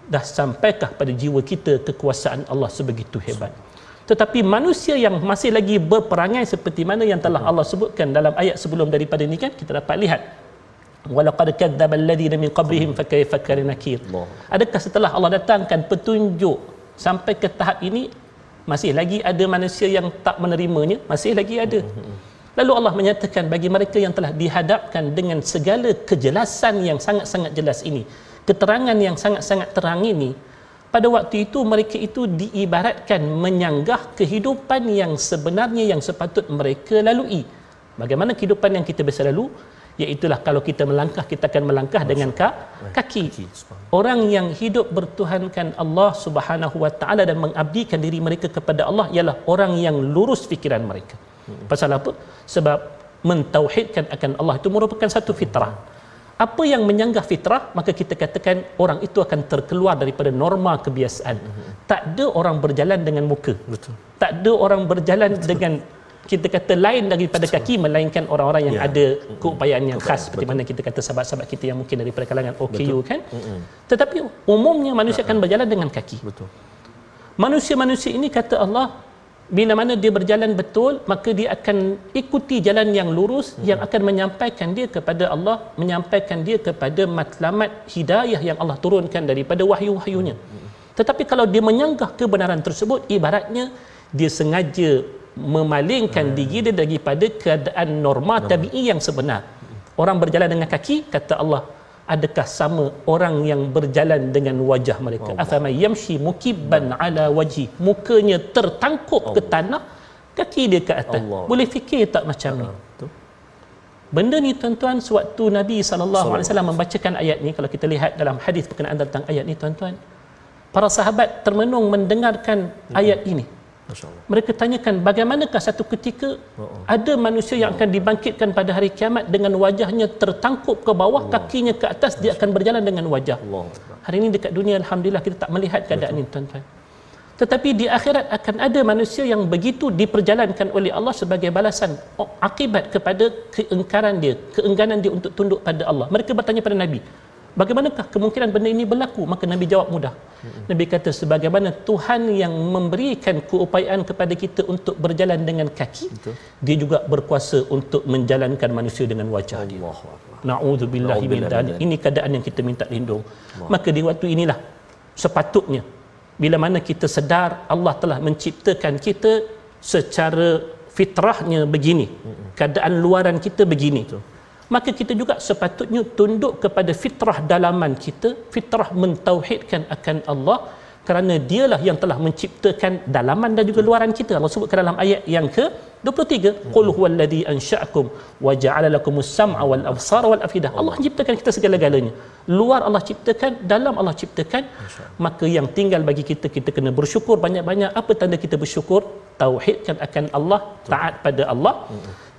Dah sampaikah pada jiwa kita kekuasaan Allah sebegitu hebat? Tetapi manusia yang masih lagi berperangai seperti mana yang telah Allah sebutkan dalam ayat sebelum daripada ini kan, kita dapat lihat walaqad kadzdzaba alladhina min qablihim fakayfa kana nakir. Adakah setelah Allah datangkan petunjuk sampai ke tahap ini masih lagi ada manusia yang tak menerimanya? Masih lagi ada. Lalu Allah menyatakan bagi mereka yang telah dihadapkan dengan segala kejelasan yang sangat-sangat jelas ini, keterangan yang sangat-sangat terang ini, pada waktu itu mereka itu diibaratkan menyanggah kehidupan yang sebenarnya yang sepatut mereka lalui. Bagaimana kehidupan yang kita biasa lalu? Iaitulah kalau kita melangkah, kita akan melangkah dengan kaki. Orang yang hidup bertuhankan Allah Subhanahu wa taala dan mengabdikan diri mereka kepada Allah ialah orang yang lurus fikiran mereka. Pasal apa? Sebab mentauhidkan akan Allah itu merupakan satu fitrah. apa yang menyanggah fitrah, maka kita katakan orang itu akan terkeluar daripada norma kebiasaan. Tak ada orang berjalan dengan muka. Betul. Tak ada orang berjalan dengan kita kata lain daripada kaki, melainkan orang-orang yang ada keupayaan yang khas, seperti mana kita kata sahabat-sahabat kita yang mungkin daripada kalangan OKU kan. Tetapi umumnya manusia akan berjalan dengan kaki. Betul. Manusia-manusia ini kata Allah, bila mana dia berjalan betul, maka dia akan ikuti jalan yang lurus yang akan menyampaikan dia kepada Allah, menyampaikan dia kepada matlamat hidayah yang Allah turunkan daripada wahyu-wahyunya. Tetapi kalau dia menyanggah kebenaran tersebut, ibaratnya dia sengaja memalingkan diri dia daripada keadaan norma tabi'i yang sebenar. Orang berjalan dengan kaki, kata Allah, adakah sama orang yang berjalan dengan wajah mereka? Afama yamshi mukibban ala wajhi, mukanya tertangkup ke tanah, kaki dia ke atas. Boleh fikir tak macam ni? Benda ni tuan-tuan, sewaktu Nabi SAW membacakan ayat ni, kalau kita lihat dalam hadis berkenaan tentang ayat ni tuan-tuan, para sahabat termenung mendengarkan ayat ini. Mereka tanyakan, bagaimanakah satu ketika ada manusia yang akan dibangkitkan pada hari kiamat dengan wajahnya tertangkup ke bawah, kakinya ke atas, dia akan berjalan dengan wajah. Hari ini dekat dunia alhamdulillah kita tak melihat keadaan ini tuan-tuan. Tetapi di akhirat akan ada manusia yang begitu diperjalankan oleh Allah sebagai balasan akibat kepada keingkaran dia, keengganan dia untuk tunduk pada Allah. Mereka bertanya pada Nabi, bagaimanakah kemungkinan benda ini berlaku? Maka Nabi jawab mudah. Nabi kata, sebagaimana Tuhan yang memberikan keupayaan kepada kita untuk berjalan dengan kaki, dia juga berkuasa untuk menjalankan manusia dengan wajah dia. Na'udzubillahi min dzalik. Ini keadaan yang kita minta lindung. Maka di waktu inilah sepatutnya, bila mana kita sedar Allah telah menciptakan kita secara fitrahnya begini, keadaan luaran kita begini, maka kita juga sepatutnya tunduk kepada fitrah dalaman kita, fitrah mentauhidkan akan Allah, kerana dialah yang telah menciptakan dalaman dan juga luaran kita. Allah sebutkan dalam ayat yang ke-23, qul huwallazi ansha'akum wa ja'ala lakumus sam'a wal absara wal afidah. Allah menciptakan kita segala-galanya. Luar Allah ciptakan, dalam Allah ciptakan. Maka yang tinggal bagi kita, kita kena bersyukur banyak-banyak. Apa tanda kita bersyukur? Tauhidkan akan Allah, taat pada Allah,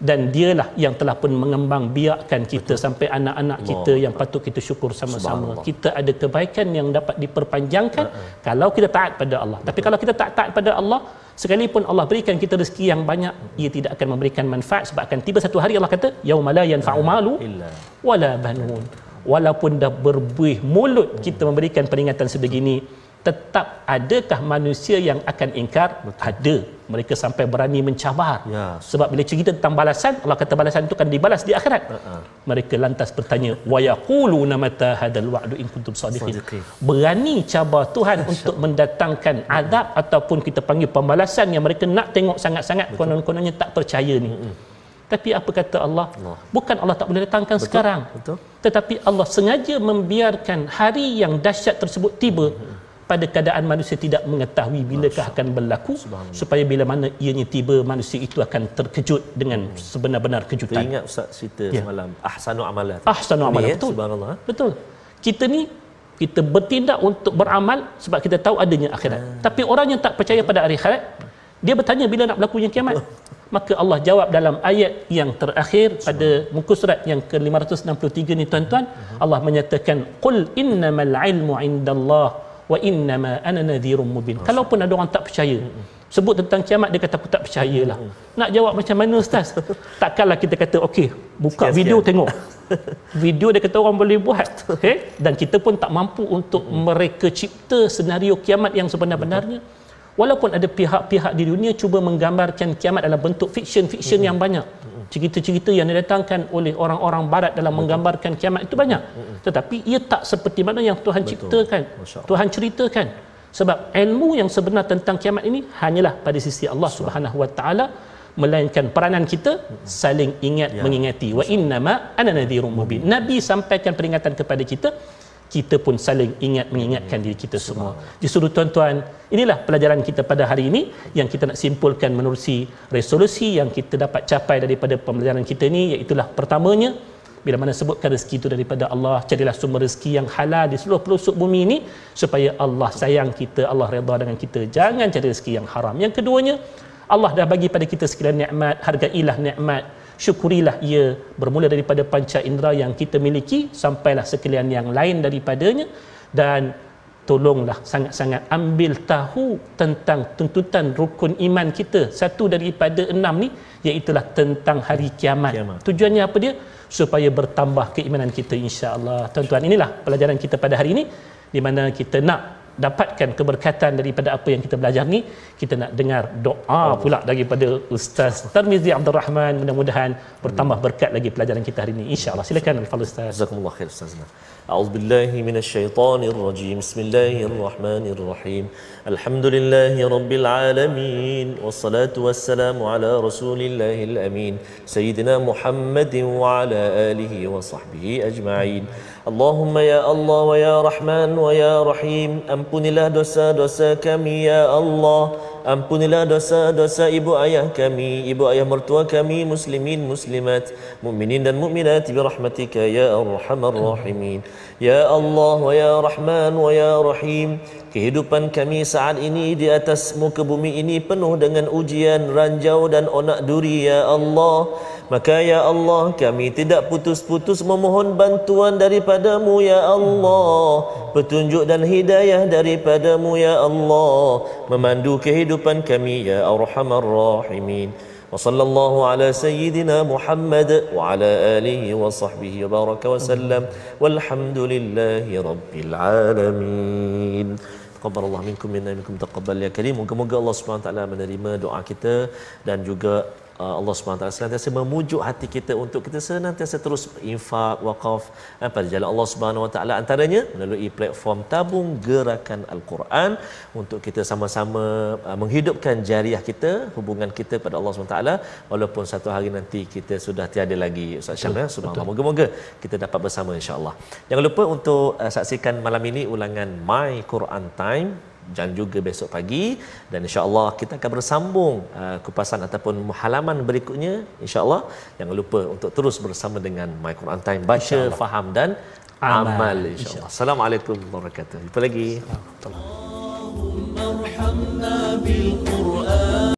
dan dialah yang telah pun mengembang biakkan kita sampai anak-anak kita yang patut kita syukur sama-sama. Kita ada kebaikan yang dapat diperpanjangkan kalau kita taat pada Allah. Tapi kalau kita tak taat pada Allah, sekalipun Allah berikan kita rezeki yang banyak, ia tidak akan memberikan manfaat, sebab akan tiba satu hari Allah kata yauma la yanfa'u malu wala banun. Walaupun dah berbuih mulut kita memberikan peringatan sebegini, tetap adakah manusia yang akan ingkar? Ada. Mereka sampai berani mencabar. Sebab bila cerita tentang balasan, Allah kata balasan itu akan dibalas di akhirat. Mereka lantas bertanya, wa yaquluna mata hadzal wa'du in kuntum shadiqin. Berani cabar Tuhan untuk mendatangkan azab ataupun kita panggil pembalasan yang mereka nak tengok sangat-sangat, konon-kononnya tak percaya ni. Tapi apa kata Allah? Bukan Allah tak boleh datangkan sekarang. Tetapi Allah sengaja membiarkan hari yang dahsyat tersebut tiba pada keadaan manusia tidak mengetahui bilakah akan berlaku, supaya bila mana ianya tiba, manusia itu akan terkejut dengan sebenar-benar kejutan. Ingat Ustaz cerita semalam, ahsanu amalan. Ahsanu amalan, betul. Subhanallah. Betul. Kita ni, kita bertindak untuk beramal sebab kita tahu adanya akhirat. Tapi orang yang tak percaya pada hari akhirat, dia bertanya bila nak berlakunya kiamat. Maka Allah jawab dalam ayat yang terakhir pada muka surat yang ke-563 ni tuan-tuan, Allah menyatakan, qul innamal ilmu indallah wa innama ana nadhirum mubin. Kalaupun ada orang tak percaya, sebut tentang kiamat, dia kata aku tak percayalah. Nak jawab macam mana Ustaz? Takkanlah kita kata okey, buka video tengok. Video dia kata orang boleh buat, dan kita pun tak mampu untuk mereka cipta senario kiamat yang sebenar-benarnya. Walaupun ada pihak-pihak di dunia cuba menggambarkan kiamat dalam bentuk fiksyen yang banyak. Cerita-cerita yang didatangkan oleh orang-orang barat dalam menggambarkan kiamat itu banyak. Tetapi ia tak seperti mana yang Tuhan ciptakan, Tuhan ceritakan. Sebab ilmu yang sebenar tentang kiamat ini hanyalah pada sisi Allah Subhanahu Wa Taala, melainkan peranan kita saling ingat mengingati. Wa innama ana nadhirum mubin. Nabi sampaikan peringatan kepada kita, kita pun saling ingat mengingatkan diri kita semua. Justru tuan-tuan, inilah pelajaran kita pada hari ini yang kita nak simpulkan menerusi resolusi yang kita dapat capai daripada pembelajaran kita ini, iaitulah pertamanya, bila mana sebutkan rezeki itu daripada Allah, carilah sumber rezeki yang halal di seluruh pelosok bumi ini supaya Allah sayang kita, Allah redha dengan kita. Jangan cari rezeki yang haram. Yang keduanya, Allah dah bagi pada kita sekalian nikmat, hargailah nikmat. syukurilah ia bermula daripada panca indera yang kita miliki sampailah sekalian yang lain daripadanya, dan tolonglah sangat-sangat ambil tahu tentang tuntutan rukun iman kita, satu daripada 6 ni, iaitulah tentang hari kiamat. Tujuannya apa dia? Supaya bertambah keimanan kita, insya-Allah. Tuan-tuan, inilah pelajaran kita pada hari ini, di mana kita nak dapatkan keberkatan daripada apa yang kita belajar ni. Kita nak dengar doa pula daripada Ustaz Tarmizi Abdul Rahman. Mudah-mudahan bertambah berkat lagi pelajaran kita hari ini, insya-Allah. Silakan al-fadhil Ustaz. Jazakumullah khair Ustazna. A'udzubillahi minasyaitonir rajim. Bismillahirrahmanirrahim. Alhamdulillahi rabbil alamin. Wassalatu wassalamu ala rasulillahil amin. Sayyidina Muhammadin wa ala alihi wa sahbihi ajma'in. Allahumma ya Allah wa ya Rahman wa ya Rahim, ampunilah dosa-dosa kami ya Allah. Ampunilah dosa-dosa ibu ayah kami, ibu ayah mertua kami, muslimin muslimat, mukminin dan mukminat bi rahmatika ya arhamar rahimin. Ya Allah wa ya Rahman wa ya Rahim, kehidupan kami saat ini di atas muka bumi ini penuh dengan ujian, ranjau dan onak duri ya Allah. Maka ya Allah, kami tidak putus-putus memohon bantuan daripadamu ya Allah, petunjuk dan hidayah daripadamu ya Allah, memandu kehidupan kami ya arhamar rahimin. Wa sallallahu ala sayyidina Muhammad wa ala alihi wa sahbihi wa baraka wa sallam, walhamdulillahi rabbil alamin. Taqabbalallahu minkum minna minkum taqabbal ya karim. Moga-moga Allah Subhanahu wa taala menerima doa kita, dan juga Allah SWT senantiasa memujuk hati kita untuk kita senantiasa terus infak, wakaf pada jalan Allah SWT, antaranya melalui platform tabung gerakan Al-Quran, untuk kita sama-sama menghidupkan jariah kita, hubungan kita pada Allah SWT, walaupun satu hari nanti kita sudah tiada lagi Ustaz Syam. Subhanallah, moga-moga kita dapat bersama insya-Allah. Jangan lupa untuk saksikan malam ini ulangan My Quran Time, dan juga besok pagi, dan insya-Allah kita akan bersambung kupasan ataupun halaman berikutnya insya-Allah. Jangan lupa untuk terus bersama dengan My Quran Time, baca, faham dan amal insya-Allah. Assalamualaikum warahmatullahi wabarakatuh. Jumpa lagi.